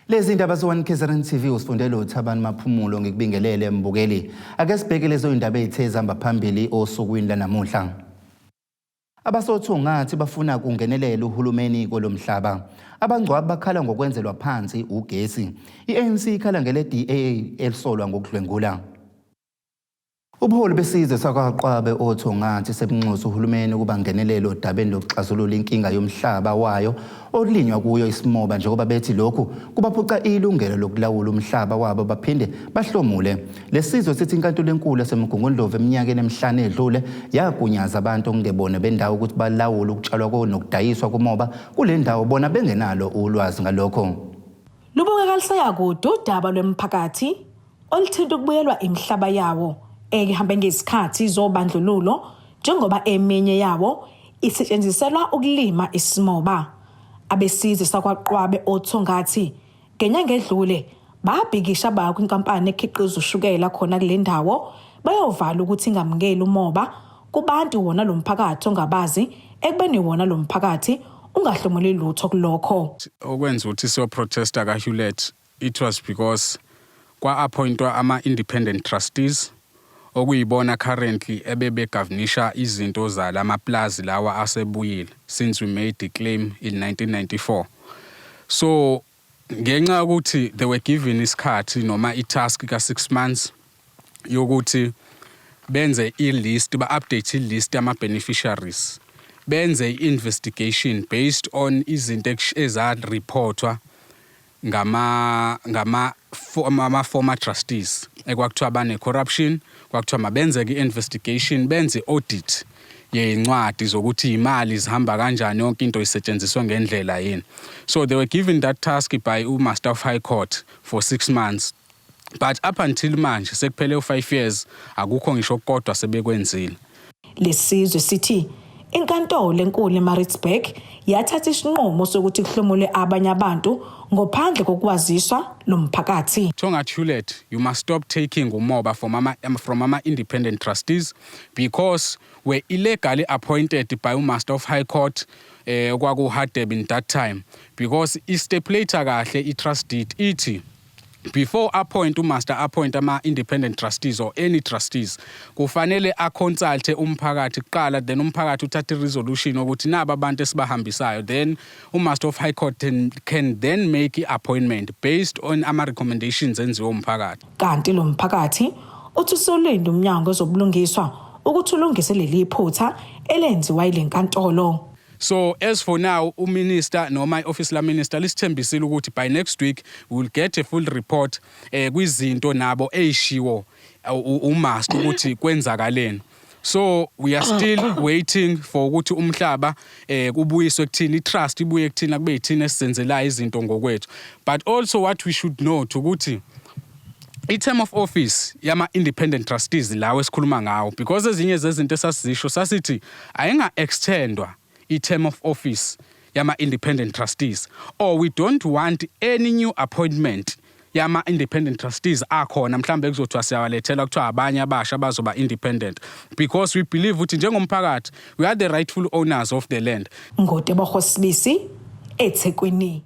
Lezi indaba zo1KZNTV usifundele uThabani Maphumulo ngikubingelele mbukeli. Ake sibheke lezo indaba ezithe zihamba phambili osukwini lanamuhla. Othongathi bafuna kungenelela uhulumeni kolomhlaba. Abangcwabi bakhala ngokwenzelwa phansi ugesi. iANC ikhala ngele DA elisolwa ngokudlwengula. Ubuholi besizwe sakwaQwabe Othongathi sebunxusa uhulumeni ukuba ngenelelo odabeni lokuxazulula inkinga yomhlaba wayo olinywa kuyo isimoba njengoba bethi lokhu kubaphuca ilungelo lokulawula umhlaba wabo baphinde bahlomule. Lesizwe sithi inkantolo enkulu yaseMgungundlovu eminyakeni emihlanu edlule yagunyaza abantu ongebone bendawo ukuthi balawule ukutshalwa nokudayiswa komoba kule ndawo bona bengenalo ulwazi ngalokho. Lubukeka lisaya kude udaba lwemphakathi oluthinta ukubuyelwa imihlaba yawo ehambe ngesikhathi zobandlululo njengoba eminye yawo isetshenziselwa ukulima isimoba. Abesizwe sakwaQwabe Othongathi ngenyanga edlule babhikisha baya kwinkampani ekhiqiza ushukela khona kule ndawo bayovala ukuthi ingamukeli umoba kubantu wona lo mphakathi ongabazi ekubeni wona lo mphakathi ungahlomuli lutho kulokho. Okwenza ukuthi siyo protesta kaHewlett, it was because kwa appointwa ama-independent trustees okuyibona currently ebebegovernisha izinto zalamaplazi lawa asebuyile since we made the claim in 1994. So ngenxa ukuthi they were given isikhathi noma itask ka6 months yokuthi benze ilist ba-update ilist yama-beneficiaries, benze investigation based on izinto ezareportwa former trustees ekwakuthiwa bane-corruption, kwakuthiwa mabenze-ke i-investigation, benze audit yencwadi zokuthi imali zihamba kanjani, yonke into isetshenziswe ngendlela yini. So they were given that task by uMaster of High Court for 6 months. But up until manje sekuphele u5 years akukho ngisho kodwa sebekwenzile. Lesizwe sithi inkantolo enkulu eMaritzburg yathatha isinqumo sokuthi kuhlomule abanye abantu ngophandle kokwaziswa lo mphakathi. Othongathi, you must stop taking umoba from ama independent trustees because we're illegally appointed by uMaster of High Court kwaku-Hadeb in that time, because istipulator kahle i-trust deed ithi before uMaster appoint ama-independent trustees or any trustees kufanele aconsulte umphakathi kuqala, then umphakathi uthathe i-resolution ukuthi naba abantu esibahambisayo, then uMaster of High Court can then make i-appointment based on ama-recommendations enziwe umphakathi. Kanti lo mphakathi uthi usulinda umnyango ezobulungiswa ukuthi ulungise leli phutha elenziwa yile nkantolo. So as for now, uMinister noma i-office laMinister lisithembisile ukuthi by next week we will get a full report kwizinto nabo eyishiwo uMaster ukuthi kwenzakaleni. So we are still waiting for ukuthi umhlaba kubuyiswe kuthini, itrust ibuye kuthina kube yithina esenzela izinto ngokwethu. But also what we should know ukuthi i-term of office yama-independent trustees lawo esikhuluma ngawo, because ezinye zezinto esasizisho sasithi ayinga-extendwa i-term of office yama-independent trustees, or we don't want any new appointment yama-independent trustees akhona mhlambe kuzothiwa siyawalethela kuthiwa abanye abasha abazoba independent, because we believe ukuthi njengomphakathi we are the rightful owners of the land. Ngotebogo Sibisi, eThekwini.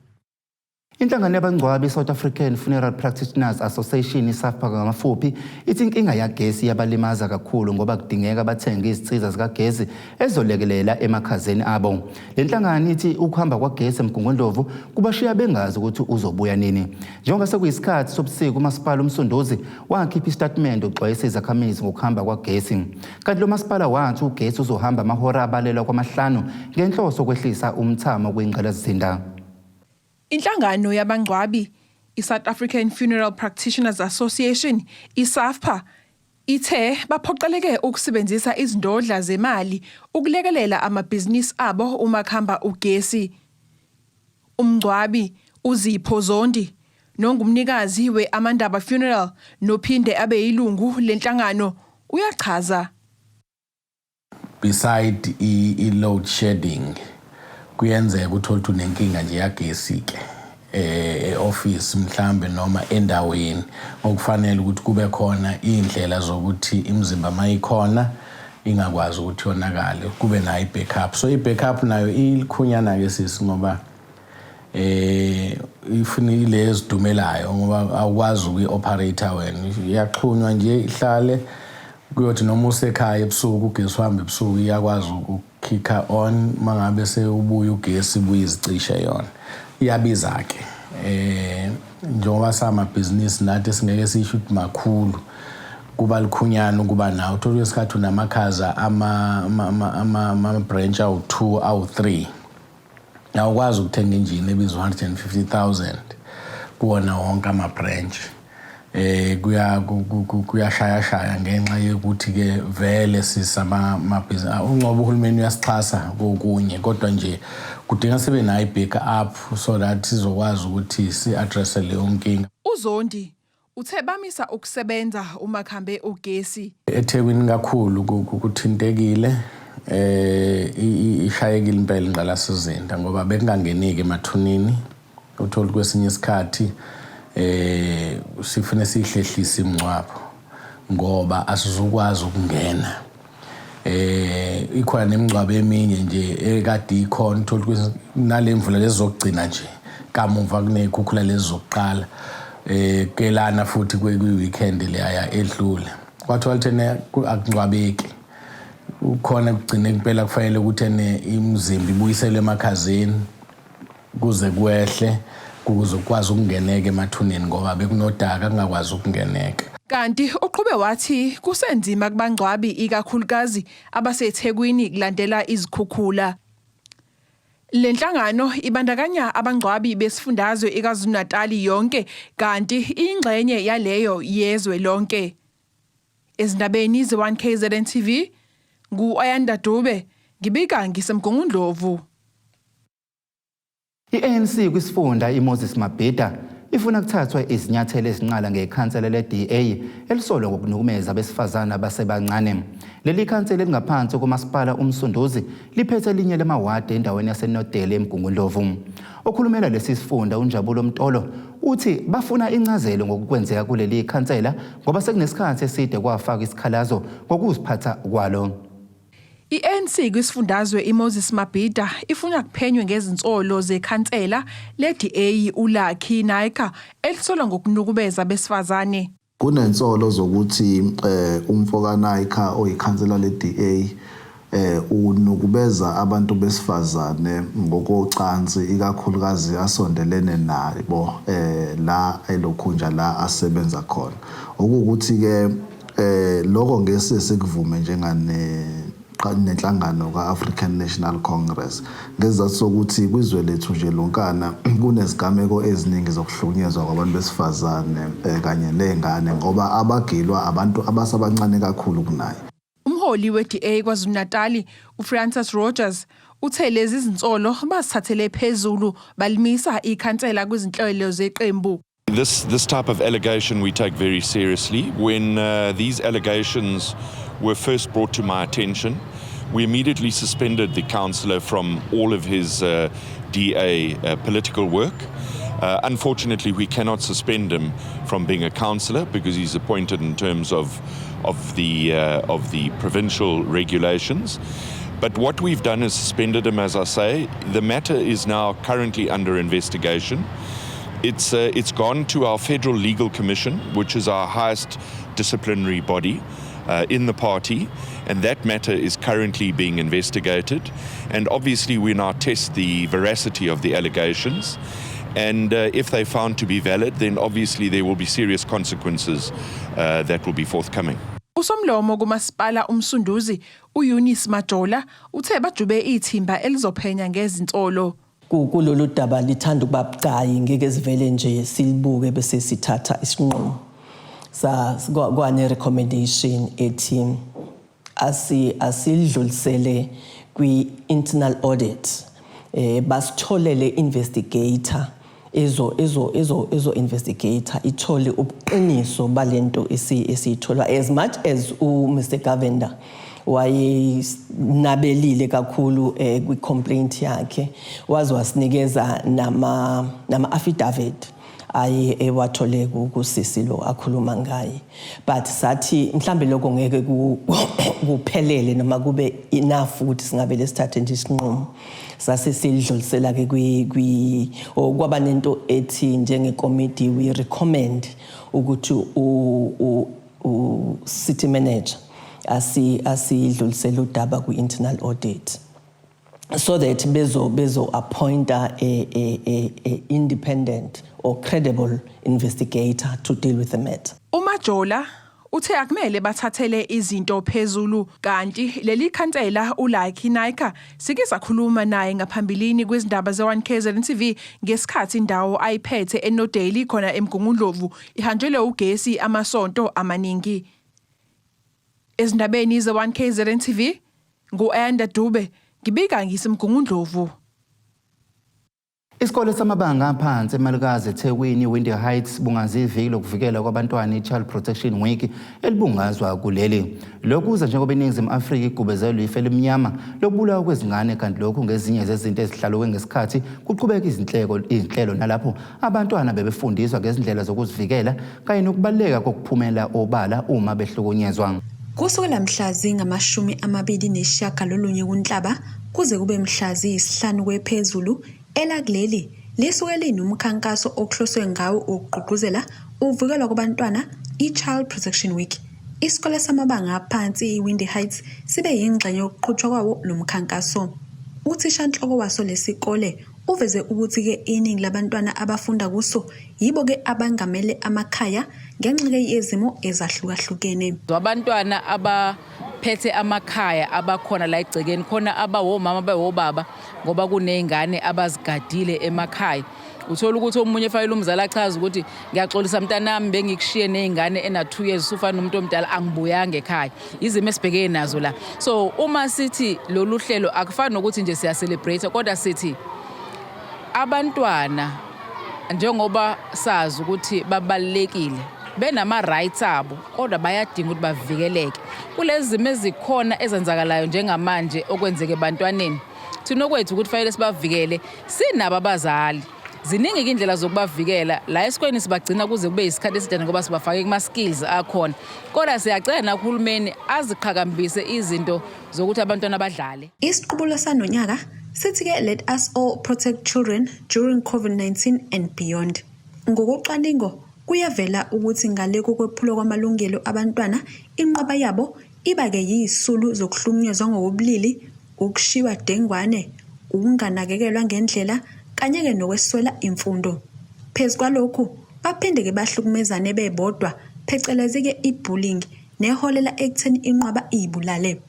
Inhlangano yabangcwabi South African Funeral Practitioners Association isafaka ngamafuphi ithi inkinga yagesi yabalimaza kakhulu ngoba kudingeka bathenga izitsiza zikagesi ezolekelela emakhazeni abo. Le nhlangano ithi ukuhamba kwagesi eMgungundlovu kubashiya bengazi ukuthi uzobuya nini. Njengoba sekuyisikhathi sobusika uMasipala uMsunduzi wakhipha istatement uxwayisa izakhamizi ngokuhamba kwagesi. Kanti lo masipala wathi ugesi uzohamba amahora abalelwa kwama5 ngenhloso kwehlisa umthamo kwingqalasizinda. Inhlangano yabangcwabi iSouth African Funeral Practitioners Association isafpa ithe baphoqeleke ukusebenzisa izindodla zemali ukulekelela amabhizinisi abo uma kuhamba ugesi. Umngcwabi uZipho Zondi nongumnikazi we-Amandaba Funeral nophinde abe yilungu lenhlangano uyachaza. Beside i-load shedding kuyenzeka ukuthi unenkinga nje yagesi ke office mhlambe noma endaweni okufanele ukuthi kube khona indlela zokuthi imizimba mayikhona ingakwazi ukuthi yonakale, kube nayo i-backup. So i-backup nayo ilikhunyana ke sisi ngoba ifuna ilezi dumelayo ngoba awukwazi ukuyi-operator wena iyaxhunywa nje ihlale kuyothi noma usekhaya ebusuku ugesi uhamba ebusuku iyakwazi ukukhikha on mangabe sewubuya ugesi buyizicisha yona iyabiza ke njengoba samabhizinisi nathi singeke sisho ukuthi makhulu kuba likhunyana ukuba nawo uthola isikhathi unamakhaza ama-branch awu-2 awu-3 awukwazi ukuthenga injini ebizwa 150,000 kuwona wonke ama-branch kuyashaya ngenxa yokuthi ke vele sisamabhizinisi ungcobo uhulumeni uyasixhasa kokunye kodwa nje kudinga sibe nayo i-backup so that sizokwazi ukuthi si-addresse leyo nkinga. uZondi uthe bamisa ukusebenza uma khambe ugesi eThekwini kakhulu kuthintekile ishayekile impela ingqalasizinda ngoba bekungangeniki emathunini uthola kwesinye isikhathi sifune sihlehlisa imncwabo ngoba asizukwazi ukungena ikhona nemingcwabo eminye nje ekade ikhona uthola ukuthi nalemvula lezokugcina nje kamuva kunekhukhula lezokuqala kelana futhi kwi-weekend leya edlule kwathiwa thina akungcwabeki ukhona kugcine kuphela kufanele ukuthi imizimba ibuyiselwe emakhazeni kuze kwehle ukuze ukwazi ukungeneka emathuneni ngoba bekunodaka kungakwazi ukungeneka. Kanti uqhube wathi kusenzima kubangcwabi ikakhulukazi abaseThekwini kulandela izikhukhula. Lenhlangano ibandakanya abangcwabi besifundazwe iKwaZulu-Natal yonke kanti ingxenye yaleyo yezwe lonke. Ezindabeni ze1KZNTV ngu-Othongathi.Abangcwabi ngibika ngisemgungundlovu. I-ANC kwisifunda iMoses Mabhida ifuna kuthathwe izinyathelo ezinqala ngekhansela le-DA elisolwa ngokunukumeza abesifazana abasebancane. Leli khansela elingaphansi kumasipala uMsunduzi liphethe elinye lemawadi endaweni yaseNodele eMgungundlovu. Okhulumela lesi sifunda uNjabulo Mtolo uthi bafuna incazelo ngokukwenzeka kuleli khansela ngoba sekunesikhathi eside kwafaka isikhalazo ngokuziphatha kwalo. I-ANC kwisifundazwe iMoses Mabhida ifuna kuphenywe ngezinsolo zekhansela le-DA uLucky Naika elisolwa ngokunukubeza besifazane. Kunensolo zokuthi umfoka Naika oyikhansela le-DA unukubeza abantu besifazane ngokocansi ikakhulukazi asondelene nabo la elokhunja la asebenza khona. Okuthi ke lokho ngeke sekuvume njengane nenhlangano ka-African National Congress ngezathu sokuthi kwizwe lethu nje lonkana kunezigameko eziningi zokuhlukunyezwa kwabantu besifazane kanye nengane ngoba abagilwa abantu abasabancane kakhulu kunaye. Umholi we-DA KwaZulu-Natal uFrancis Rogers uthe lezi zinsolo basithathele phezulu balimisa ikhansela kwizinhlelo zeqembu. This type of allegation we take very seriously. When these allegations were first brought to my attention, we immediately suspended the councillor from all of his DA political work. Unfortunately, we cannot suspend him from being a councillor because he's appointed in terms of the provincial regulations. But what we've done is suspended him, as I say. The matter is now currently under investigation. It's gone to our Federal Legal Commission, which is our highest disciplinary body in the party, and that matter is currently being investigated. And obviously we now test the veracity of the allegations, and if they're found to be valid, then obviously there will be serious consequences that will be forthcoming. Usomlomo kumasipala uMsunduzi uEunice Majola uthe bajube ithimba elizophenya ngezinsolo. Kulolu daba lithanda ukuba bucayi ngeke sivele nje silibuke bese sithatha isinqumo kwane recommendation ethi asidlulisele kwi-internal audit basitholele investigator ezo investigator ithole ubuqiniso balento esiyithola as much as Mr Governor wayenabelile kakhulu kwi-complaint yakhe wasinikeza nama affidavit aye ewathole kusisi lo akhuluma ngaye. But sathi mhlambe lokho ngeke kuphelele noma kube enough ukuthi singabe lesithathe nje isinqumo. Sase sidlulisela ke kwaba nento ethi njengekomiti we recommend ukuthi city manager asidlulisela udaba ku-internal audit so that bezo appoint a independent or credible investigator to deal with the matter. uMajola uthe akumele bathathele izinto phezulu kanti leli khansela uLucky Naika sike sakhuluma naye ngaphambilini kwezindaba ze1KZNTV ngesikhathi indawo ayiphethe eNodeli khona eMgungundlovu ihanjelwe ugesi amasonto amaningi. Ezindabeni ze1KZNTV nguAnda Dube ngibika ngisemgungundlovu. Isikole samabanga aphansi eMalikazi eThekwini Windy Heights bungaziviki lokuvikela kwabantwana iChild Protection Week elibungazwa kuleli. Lokhu kuza njengoba iNingizimu Afrika igubezelwe ife elimnyama lokubulawa kwezingane kanti lokhu ngezinye zezinto ezihlalwe ngesikhathi kuqhubeka izinhlelo nalapho abantwana bebefundiswa ngezindlela zokuzivikela kanye nokubaleka kokuphumela obala uma behlukunyezwa. Kusukela mhla zi-29 kuNhlaba kuze kube mhla zi-5 kwephezulu elakuleli lisuke linomkhankaso ohloswe ngawo ukugqugquzela uvikelwa kwabantwana iChild Protection Week. Isikole samabanga aphansi iWindy Heights sibe yingxenye yokuqhutshwa kwawo lo mkhankaso. Uthishanhloko waso lesikole uveze ukuthi ke iningi labantwana abafunda kuso yibo ke abangamele amakhaya ngenxa yezimo ezahlukahlukene. Abantwana abaphethe amakhaya abakhona la egcekeni khona abawomama bewobaba ngoba kunezingane abazigadile emakhaya. Uthola ukuthi omunye fayile umzali achaza ukuthi ngiyaxolisa mntanami bengikushiye nezingane ena 2 years ufana nomuntu omdala angibuyanga ekhaya. Izimo esibhekene nazo la. So uma sithi lolu hlelo akufani nokuthi nje siya celebrate kodwa sithi abantwana njengoba sazi ukuthi babalekile benama rights abo kodwa bayadinga ukuthi bavikeleke kulezi zimo ezikhona ezenzakalayo njengamanje okwenzeke ebantwaneni. Thina kwethu ukuthi fanele sibavikele sinabo abazali. Ziningi indlela zokubavikela la esikoleni sibagcina kuze kube isikhathi esidana ngoba sibafake kuma skills akhona. Kodwa siyacela nakuhulumeni aziqhakambise izinto zokuthi abantwana badlale. Isiqubulo sanonyaka sithi ke let us all protect children during COVID-19 and beyond. Ngokucwaningo kuyavela ukuthi ngale kokwephulwa kwamalungelo abantwana inqaba yabo iba ke yisulu zokuhlukunyezwa ngokubulili, ukushiwa dengwane, ukunganakekelwa ngendlela kanye ke nokweswela imfundo. Phezu kwalokhu baphinde ke bahlukumezane bebodwa phecelezi ke ibullying neholela ekutheni inqaba ibulale.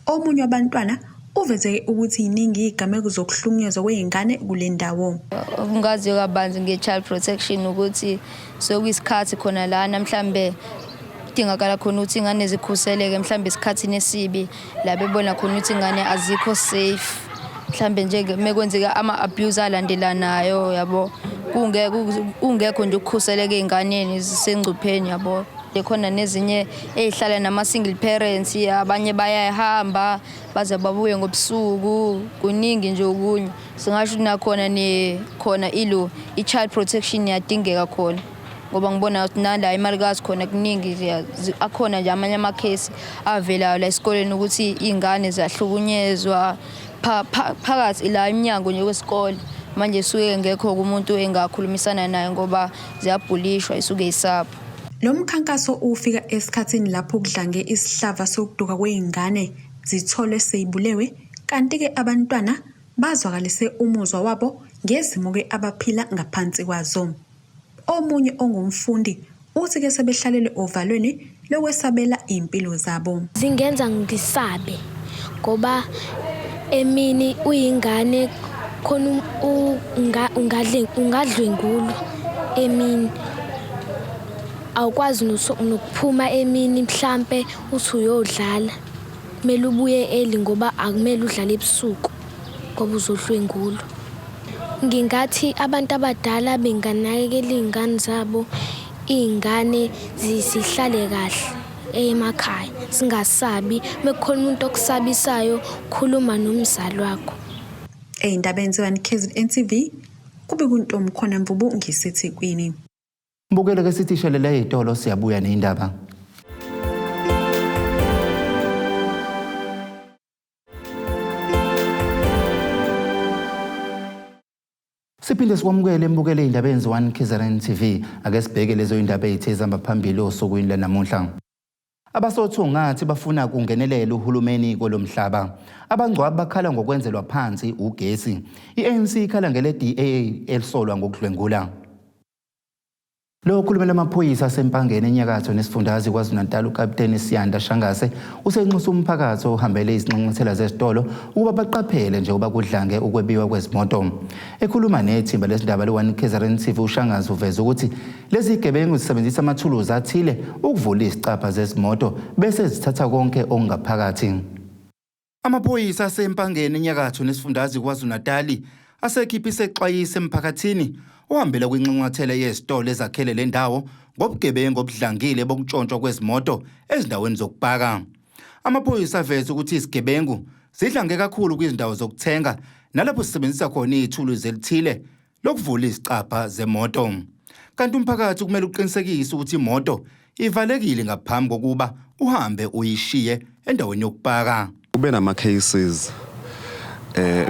Omunye abantwana uveze ukuthi iningi igameko zokuhlukunyezwa kwezingane kule ndawo. Ungazi kabanzi ngeChild Protection ukuthi sokuyisikhathi khona la namhlambe kudingakala khona ukuthi ingane zikhuseleke mhlambe isikhathini esibi la bebona khona ukuthi ingane azikho safe mhlambe nje mekwenzeka ama abuse alandelanayo yabo kungekho nje ukukhuseleka einganeni zisengcupheni yabo. Khona nezinye ezihlala nama single parents abanye bayahamba baze babuye ngobusuku kuningi nje okunye singasho nakhona khona iChild Protection yadingeka khona ngoba ngibona ukuthi nala eMalikazi khona kuningi akhona nje amanye amakhesi avelayo la esikoleni ukuthi izingane ziyahlukunyezwa phakathi la eminyango nje kwesikole. Manje suke ngekho umuntu engakhulumisana naye ngoba ziyabhulishwa isuke isapho. Lo mkhankaso ufika esikhathini lapho kudlange isihlava sokuduka kwezingane zitholwe seyibulewe kanti ke abantwana bazwakalise umuzwa wabo ngezimo ke abaphila ngaphansi kwazo. Omunye ongumfundi uthi ke sebehlalele ovalweni lokwesabela impilo zabo. Zingenza ngisabe ngoba emini uyingane khona ungadlwengulwa emini awukwazi nokuphuma emini mhlambe uthi uyodlala kumele ubuye early ngoba akumele udlale ebusuku ngoba uzodlwengulwa. Ngingathi abantu abadala benganakekela izingane zabo izingane zisihlale kahle emakhaya singasabi mekukhona umuntu okusabisayo khuluma nomzali wakho. Eyindabeni ze1KZNTV kube kuntomkhona Mvubu ngiseThekwini. Mbukele ke sithi shelele izitolo siyabuya neindaba. Siphinde sikwamukele embukele indaba enzi1KZNTV ake sibheke lezo indaba ezithezamba phambili osukwini lanamuhla. Abasothungathi bafuna kungenelela uhulumeni kolomhlaba. Abangcwabi bakhala ngokwenzelwa phansi ugesi. iANC ikhala ngele DA elisolwa ngokudlwengula. Lo khulumela amaphoyisa asempangeni enyakatho nesifundazwe KwaZulu-Natal uKapteni Siyanda Shangase usenxusa umphakathi ohambele izinxonxothela zesitolo ukuba baqaphele njengoba kudlange ukwebiwa kwezimoto. Ekhuluma nethimba lesindaba le1KZNTV uShangase uveza ukuthi lezi zigebengu zisebenzisa amathuluzi athile ukuvula izicapha zezimoto bese zithatha konke okungaphakathi. Amaphoyisa asempangeni enyakatho nesifundazwe KwaZulu-Natal asekhipha isexwayiso emphakathini ohambela kwinxonxothela yesitolo ezakhele le ndawo ngobugebengu obudlangile bokutshontshwa kwezimoto ezindaweni zokupaka. Amaphoyisa aveza ukuthi izigebengu zidlange kakhulu kwizindawo zokuthenga nalapho sisebenzisa khona izithuluzi elithile lokuvula izicapha zemoto. Kanti umphakathi kumele uqinisekise ukuthi imoto ivalekile ngaphambi kokuba uhambe uyishiye endaweni yokupaka. Kube nama cases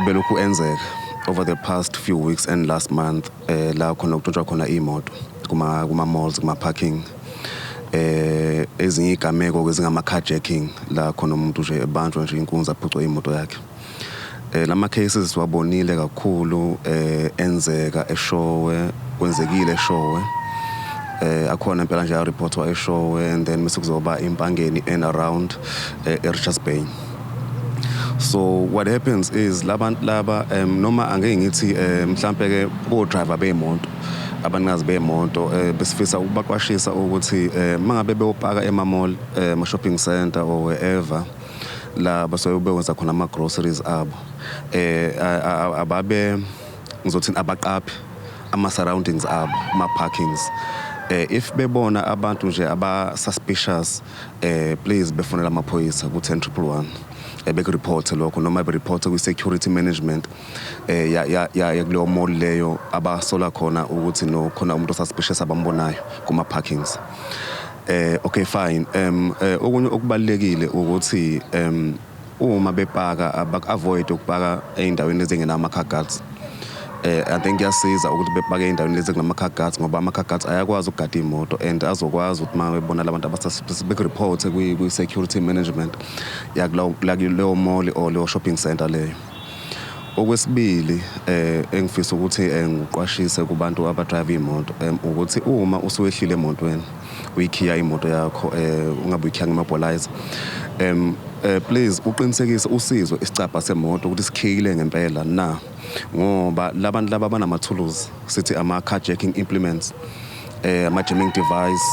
belokhu enzeka over the past few weeks and last month la khona ukuthontshwa khona imoto kuma malls kuma parking ezinye igameko kwezingama carjacking la khona umuntu nje ebanjwa nje inkunzi aphucwa imoto yakhe. Lama cases wabonile kakhulu enzeka eShowe kwenzekile eShowe akhona impela nje report wa eShowe and then bese kuzoba impangeni and around eRichards Bay. So what happens is labantu laba noma angeke ngithi mhlambe ke bo driver bemoto abanikazi bemoto besifisa ukubaqwashisa ukuthi mangabe beyopaka emamall ama shopping center or wherever la basobe benza khona ama groceries abo ababe ngizothi abaqaphi ama surroundings abo ama parkings. If bebona abantu nje aba suspicious please befonela amaphoyisa ku 10111 beke report lokho noma be report ku security management ya kuleyo mall leyo abasola khona ukuthi no khona umuntu suspicious abambonayo kuma parkings. Okay fine. Okunye okubalekile ukuthi uma bepaka avoid ukupaka eindaweni ezingenama car guards. I think yasiza ukuthi bepake endaweni lezi kunama car guards ngoba ama car guards ayakwazi ukugada imoto and azokwazi ukuthi mabebona labantu abasuspicious report ku security management yakuleyo mall or leyo shopping center leyo. Okwesibili engifisa ukuthi ngiqwashise kubantu abadrive imoto ukuthi uma usuwehlile emotweni uyikhiya imoto yakho ungabe uyikhiya ngemabholayiza please uqinisekise usizwe isicapha semoto ukuthi sikhiyile ngempela na ngoba labantu laba banama tools sithi ama carjacking implements ama jamming device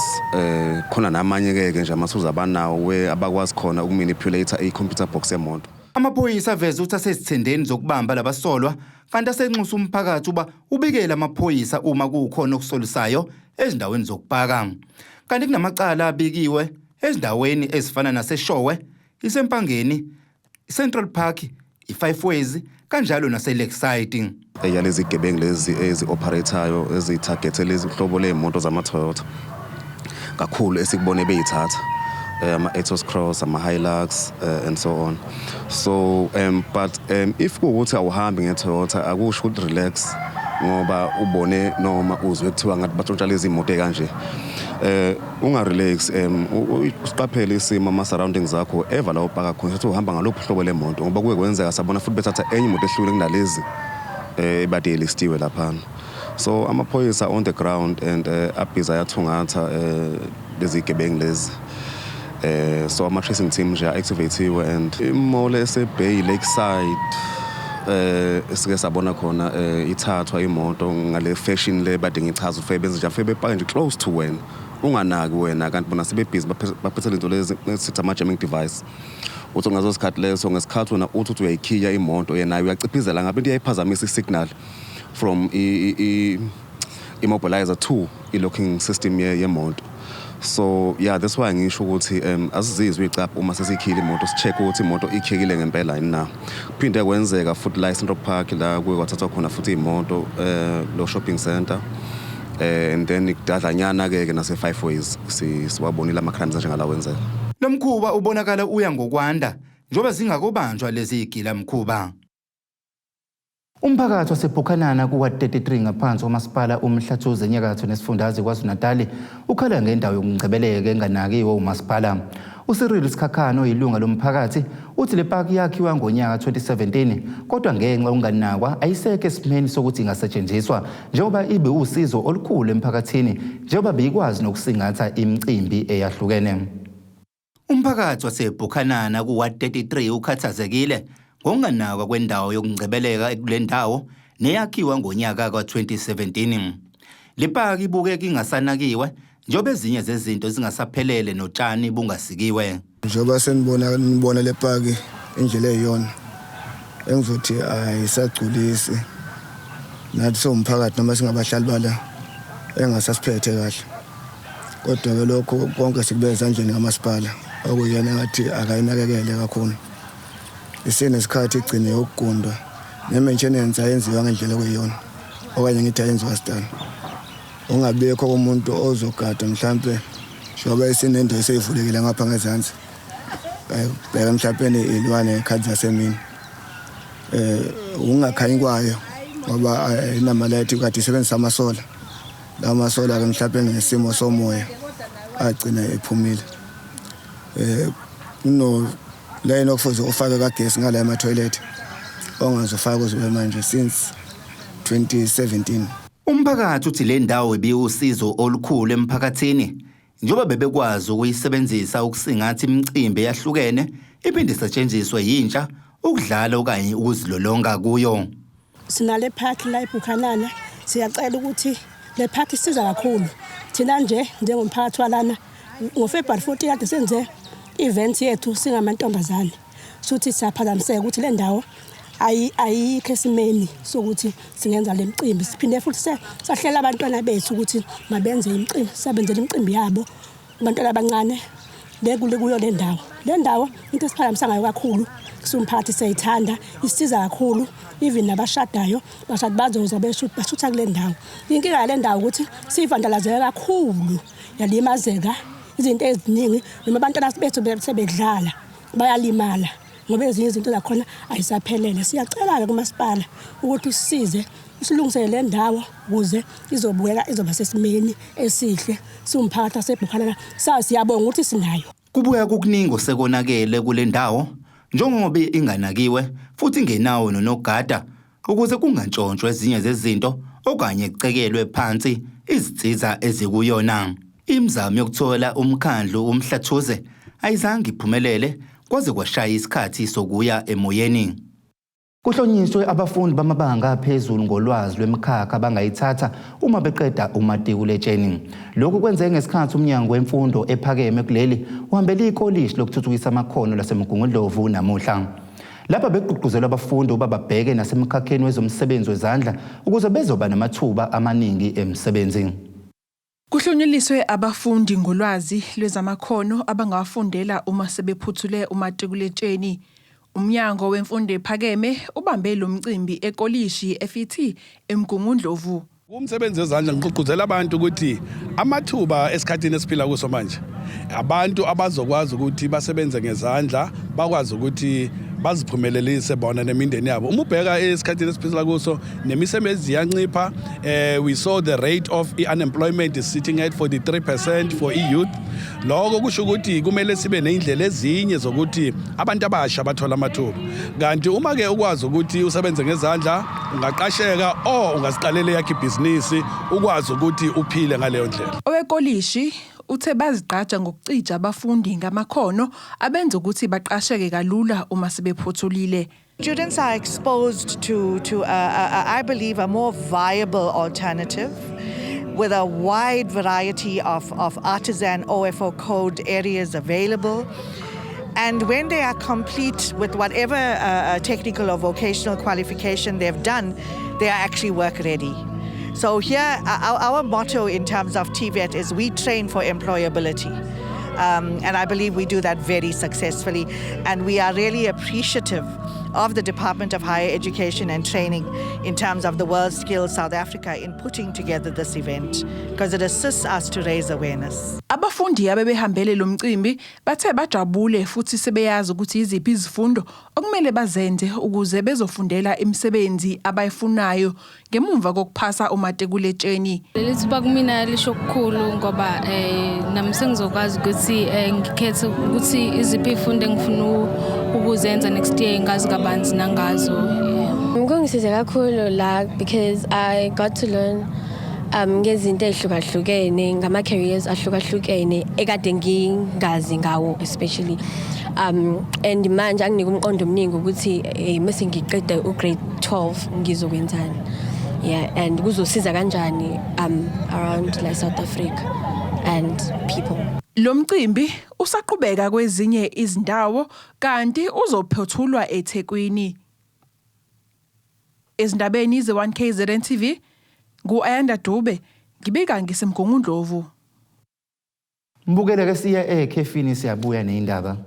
khona namanye ke nje amathuza abanawo abakwazi khona ukumanipulate i-computer box yemoto. Amaphoyisa aveza ukuthi asezithendeni zokubamba labasolwa kanti asenxusa umphakathi uba ubikele amaphoyisa uma kukhona okusolisayo ezindaweni zokupaka. Kanti kunamacala abikiwe ezindaweni ezifana naseShowe, iSempangeni, iCentral Park, iFive Ways kanjalo naseLakeside. Yalezi gebengu lezi ezi-operatayo ezi-target lezi hlobo lemoto zama-Toyota kakhulu esikubone beyithatha ama-Ethos Cross, ama-Hilux and so on. So but if kuwukuthi awuhambi ngeToyota akusho ukuthi relax ngoba ubone noma uzwe kuthiwa ngathi batshontsha lezi imoto ekanje ungarelax usiqaphele isimo ama surroundings zakho eva la upaka khona ukuthi uhamba ngalopho hlobo lemoto ngoba kuye kwenzeka sabona futhi bethatha enye imoto ehlule kunalezi ebade listiwe lapha. So amaphoyisa on the ground and abhiza yathungatha lezi gebengu lezi so ama tracing team nje activatiwe and imole eseBay Lakeside esike sabona khona ithathwa imoto ngale fashion le bade ngichaza ufe benze nje afebe bepaka nje close to wena unganaki wena kanti bona sebebhizi baphethe lento lezi sithi ama jamming device uthi ngazosikhathi leso ngesikhathi wena uthi uyayikhiya imoto yena uyaciphizela ngabe into iyayiphazamisa isignal from immobilizer to i-locking system yemoto. So yeah, that's why ngisho ukuthi asizizwe icapha uma sesikhile imoto sicheck ukuthi imoto ikhekile ngempela yini na. Kuphinde kwenzeka futhi la eCentral Park la kuye kwathathwa khona futhi imoto lo shopping center and then ikudadlanyana ke nase 5 ways siwabonile ama crimes njengala wenzeka. Lo mkhuba ubonakala uya ngokwanda njoba zingakobanjwa lezi igila mkhuba. Umphakathi waseBukhanana kuwa 33 ngaphansi komasipala uMhlathuze enyakatho nesifundazwe KwaZulu-Natal ukhala ngendawo yokungcebeleka enganakiwe umasipala. uCyril Sikhakhane oyilunga lomphakathi uthi le park yakhiwa ngonyaka 2017 kodwa ngenxa unganakwa ayisekho esimeni sokuthi ingasetshenziswa njengoba ibe usizo olukhulu emphakathini njengoba beyikwazi nokusingatha imicimbi eyahlukene. Umphakathi waseBukhanana kuwa 33 ukhathazekile ngokunganakwa kwendawo yokungcebeleka kule ndawo neyakhiwa ngonyaka ka-2017. Le park ibukeka ingasanakiwe njengoba ezinye zezinto zingasaphelele notshani bungasikiwe. Njengoba senibona le park indlela eyiyona engizothi ayisagculisi nathi somphakathi noma singabahlali bala engasasiphethe kahle. Kodwa ke lokho konke sikubeka ezandleni kamasipala okuyena ngathi akayinakekele kakhulu. Isenesikhathi igcine ukugundwa ne-maintenance ayenziwa ngendlela okuyiyona okanye ngithi ayenziwa sidala. Ungabekho komuntu ozogada mhlambe njengoba isinendo eseyivulekile ngapha ngezansi bheka mhlambe ilwane ekhadi zasemini ungakhanyi kwayo ngoba inamalayithi kade isebenzisa amasola la masola ke mhlambe ngesimo somoya agcina ephumile no line okufuze ufake kagesi ngala ema toilet ongazofaka kuze manje since 2017. Umphakathi uthi le ndawo ibiwusizo olukhulu emphakathini njengoba bebekwazi ukuyisebenzisa ukusingatha imicimbi eyahlukene iphinde isetshenziswe yintsha ukudlala okanye ukuzilolonga kuyo. Sinale park la eBukhanana siyacela ukuthi le park isiza kakhulu thina nje njengomphakathi walana ngoFebruary 14 kade senze event yethu singamantombazane sokuthi siyaphazamiseka ukuthi le ndawo ayikho esimeni sokuthi singenza le micimbi siphinde futhi sahlela abantwana bethu ukuthi mabenze imicimbi sabenzela imicimbi yabo abantwana abancane bekule kuyo le ndawo into esiphazamisa ngayo kakhulu kumphakathi siyayithanda isiza kakhulu even nabashadayo bashadi bazoza bashutha kule ndawo. Inkinga yale ndawo ukuthi sivandalazeka kakhulu yalimazeka izinto eziningi noma abantwana bethu sebedlala bayalimala ngoba ezinye izinto zakhona ayisaphelele. Siyacela kumasipala ukuthi usisize usilungisele le ndawo ukuze izobukeka izoba sesimeni esihle siwumphakathi waseBukhanana siyabonga ukuthi sinayo. Kubuya kukuningi sekonakele kule ndawo njengoba inganakiwe futhi ingenawo nonogada ukuze kungantshontshwe ezinye zezinto okanye kucekelwe phansi izinsiza ezikuyona. Imizamo yokuthola umkhandlu uMhlathuze ayizange iphumelele kwaze kwashaya isikhathi sokuya emoyeni. Kuhlonyiswe abafundi bamabanga aphezulu ngolwazi lwemikhakha bangayithatha uma beqeda umatikuletsheni. Lokhu kwenzeke ngesikhathi umnyango wemfundo ephakeme kuleli uhambele ikolishi lokuthuthukisa amakhono laseMgungundlovu namuhla. Lapha begqugquzelwa abafundi ukuba babheke nasemkhakheni wezomsebenzi wezandla ukuze bezoba namathuba amaningi emsebenzi. Kuhlonyuliswe abafundi ngolwazi lwezamakhono abangawafundela uma sebephuthule umatikuletsheni. Umnyango wemfundo ephakeme ubambe lo mcimbi ekolishi FET eMgungundlovu. Umsebenzi wezandla ngigqugquzela abantu ukuthi amathuba esikhathini esiphila kuso manje abantu abazokwazi ukuthi basebenze ngezandla bakwazi ukuthi baziphumelelise bona nemindeni yabo. Uma ubheka esikhathini esiphila kuso nemisebenzi iyancipha. We saw the rate of unemployment is sitting at 43% for youth. Lokho kusho ukuthi kumele sibe neindlela ezinye zokuthi abantu abasha bathola amathuba. Kanti uma ke ukwazi ukuthi usebenze ngezandla ungaqasheka ungasiqalela yakhe ibhizinisi ukwazi ukuthi uphile ngaleyo ndlela. Owekolishi uthe bazigqaja ngokucija abafundi ngamakhono abenza ukuthi baqasheke kalula uma sebephothulile. Students are exposed to I believe a more viable alternative with a wide variety of artisan OFO code areas available. And when they are complete with whatever technical or vocational qualification they've done, they are actually work ready. So here, our motto in terms of TVET is we train for employability. And I believe we do that very successfully. And we are really appreciative of the Department of Higher Education and Training in terms of the World Skills South Africa in putting together this event, because it assists us to raise awareness. Abafundi abebehambele lo mcimbi bathe bajabule futhi sebeyazi ukuthi iziphi izifundo okumele bazenze ukuze bezofundela imisebenzi abayifunayo ngemumva kokuphasa umatekuletsheni. Lelithuba kumina lisho kukhulu ngoba nami sengizokwazi ukuthi ngikhethe ukuthi iziphi izifundo engifuna ukuzenza next year ngazi kabanzi nangazo. Ngongisize kakhulu la because I got to learn ngezinto ehlukahlukene ngama careers ahlukahlukene ekade ngingazi ngawo especially and manje anginika umqondo omningi ukuthi mase ngiqede ugrade 12 ngizokwenzani and kuzosiza kanjani around like South Africa and people. Lo mcimbi usaqhubeka kwezinye izindawo kanti uzophothulwa eThekwini. Ezindabeni ze1KZNTV Ayanda Dube ngibika ngisemgongundlovu. Mbukele ke siya ekhefini siyabuya neindaba.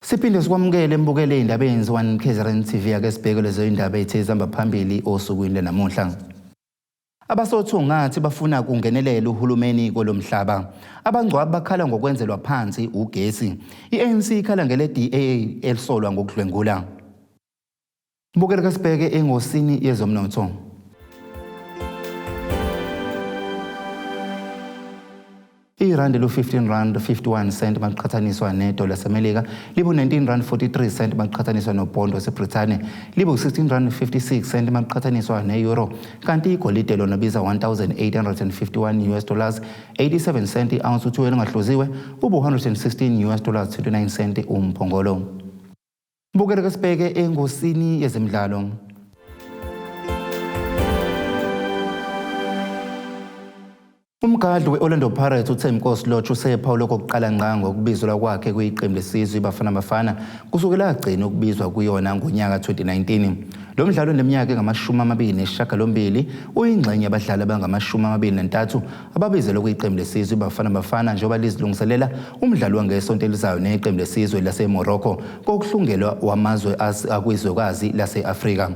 Siphinde sikwamukele mbukele indaba eyenziwa one-KZNTV ake sibheke lezo indaba ezihamba phambili osukwini namuhla. Abasothungathi bafuna kungenelela uhulumeni kolomhlaba. Abangcwabi bakhala ngokwenzelwa phansi ugesi. I-ANC ikhala ngele DA elisolwa ngokudlwengula. Mbukele ke sibheke engosini yezomnotho. Irandi lu 15 rand 51 cent maqhathaniswa nedola semelika libu 19 rand 43 cent maqhathaniswa nobhondo waseBrithani libu 16 rand 56 cent maqhathaniswa neeuro kanti igolide lona biza 1851 US dollars 87 cent ounce uthuwele ngahloziwe ubu 116 US dollars 29 cent umphongolo. Mbukele ke sibheke engosini yezemidlalo. Umgadli we-Orlando Pirates uThembi Lotch usephawu kokuqala ngqa ngokubizwa kwakhe kuyiqembu lesizwe iBafana Bafana kusukela agcina ukubizwa kuyona ngonyaka 2019. Lo mdlalo oneminyaka engama-28 uyingxenye yabadlali abangama-23 ababizelwe kuyiqembu lesizwe iBafana Bafana njengoba lizilungiselela umdlalo wangesonto elizayo neqembu lesizwe laseMorocco kokuhlungelwa wamazwe akwizwekazi lase-Afrika.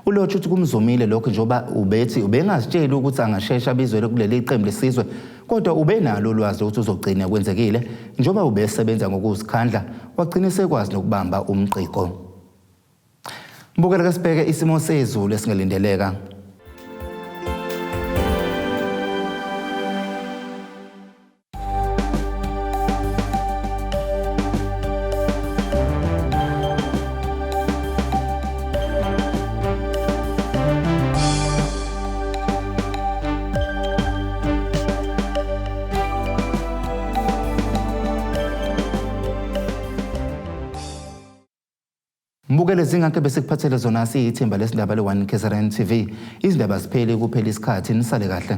uLotch uthi kumzumile lokho njengoba ubethi ubengazitsheli ukuthi angashesha abizwele kuleli qembu lesizwe kodwa ubenalo ulwazi ukuthi uzogcina kwenzekile njengoba ubesebenza ngokuzikhandla wagcina sekwazi nokubamba umqiqo. Mbukela ke sibheke isimo sezulu esingelindeleka. Mbukele zingakhe besikuphathele zona siyithemba lesindaba le1KZNTV izindaba ziphele kuphela isikhathi nisale kahle.